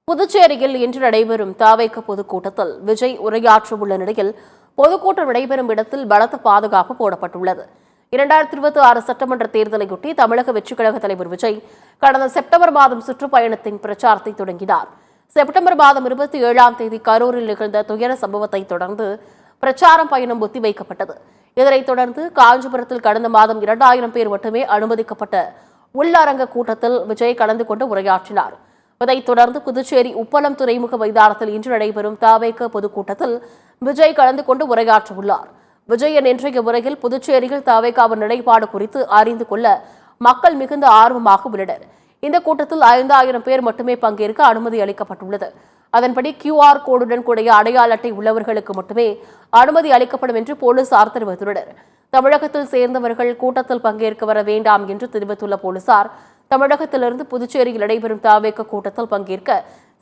புதுச்சேரியில் இன்று நடைபெறும் தாவேக பொதுக்கூட்டத்தில் விஜய் உரையாற்ற உள்ள நிலையில் பொதுக்கூட்டம் நடைபெறும் இடத்தில் பலத்த பாதுகாப்பு போடப்பட்டுள்ளது. 2026 சட்டமன்ற தேர்தலையொட்டி தமிழக வெற்றிக் கழக தலைவர் விஜய் கடந்த செப்டம்பர் மாதம் சுற்றுப்பயணத்தின் பிரச்சாரத்தை தொடங்கினார். செப்டம்பர் மாதம் 27ஆம் தேதி கரூரில் நிகழ்ந்த துயர சம்பவத்தை தொடர்ந்து பிரச்சாரம் பயணம் ஒத்திவைக்கப்பட்டது. இதனைத் தொடர்ந்து காஞ்சிபுரத்தில் கடந்த மாதம் 2000 பேர் மட்டுமே அனுமதிக்கப்பட்ட உள்ளரங்க கூட்டத்தில் விஜய் கலந்து கொண்டு உரையாற்றினார். இதைத் தொடர்ந்து புதுச்சேரி உப்பளம் துறைமுக மைதானத்தில் இன்று நடைபெறும் தாவேக பொதுக்கூட்டத்தில் விஜய் கலந்து கொண்டு உரையாற்றவுள்ளார். விஜயன் இன்றைய உரையில் புதுச்சேரியில் தாவேகாவின் நிலைப்பாடு குறித்து அறிந்து கொள்ள மக்கள் மிகுந்த ஆர்வமாக உள்ளனர். இந்த கூட்டத்தில் 5000 பேர் மட்டுமே பங்கேற்க அனுமதி அளிக்கப்பட்டுள்ளது. அதன்படி QR கோடுடன் கூடிய அடையாள அட்டை உள்ளவர்களுக்கு மட்டுமே அனுமதி அளிக்கப்படும் என்று போலீசார் தெரிவித்துள்ளனர். தமிழகத்தில் சேர்ந்தவர்கள் கூட்டத்தில் பங்கேற்க வர வேண்டாம் என்று தெரிவித்துள்ள போலீசார், தமிழகத்திலிருந்து புதுச்சேரியில் நடைபெறும் தாவேக கூட்டத்தில் பங்கேற்க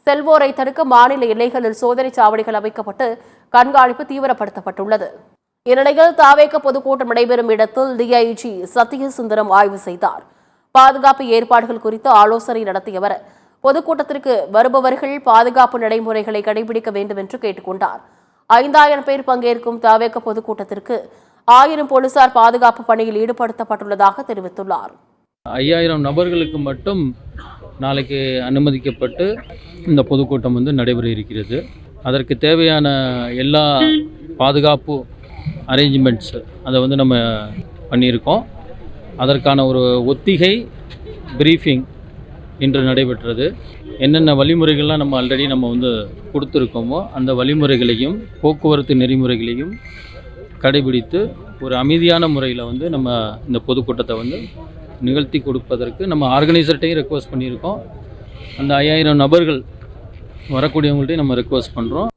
செல்வோரை தடுக்க மாநில எல்லைகளில் சோதனை சாவடிகள் அமைக்கப்பட்டு கண்காணிப்பு தீவிரப்படுத்தப்பட்டுள்ளது. இந்நிலையில் தாவேக பொதுக்கூட்டம் நடைபெறும் இடத்தில் டிஐஜி சத்யசுந்தரம் ஆய்வு செய்தார். பாதுகாப்பு ஏற்பாடுகள் குறித்து ஆலோசனை நடத்திய அவர் பொதுக்கூட்டத்திற்கு வருபவர்கள் பாதுகாப்பு நடைமுறைகளை கடைபிடிக்க வேண்டும் என்று கேட்டுக் கொண்டார். 5000 பேர் பங்கேற்கும் தாவேக பொதுக்கூட்டத்திற்கு 1000 போலீசார் பாதுகாப்பு பணியில் ஈடுபடுத்தப்பட்டுள்ளதாக தெரிவித்துள்ளார். 5000 நபர்களுக்கு மட்டும் நாளைக்கு அனுமதிக்கப்பட்டு இந்த பொதுக்கூட்டம் நடைபெற இருக்கிறது. அதற்கு தேவையான எல்லா பாதுகாப்பு அரேஞ்ச்மெண்ட்ஸ் அதை நம்ம பண்ணியிருக்கோம். அதற்கான ஒரு ஒத்திகை பிரீஃபிங் இன்று நடைபெற்றது. என்னென்ன வழிமுறைகள்லாம் நம்ம ஆல்ரெடி கொடுத்துருக்கோமோ அந்த வழிமுறைகளையும் போக்குவரத்து நெறிமுறைகளையும் கடைபிடித்து ஒரு அமைதியான முறையில் நம்ம இந்த பொதுக்கூட்டத்தை நிகழ்த்தி கொடுப்பதற்கு நம்ம ஆர்கனைசர்கிட்டையும் ரெக்வஸ்ட் பண்ணியிருக்கோம். அந்த 5000 நபர்கள் வரக்கூடியவங்கள்ட்டையும் நம்ம ரெக்வஸ்ட் பண்ணுறோம்.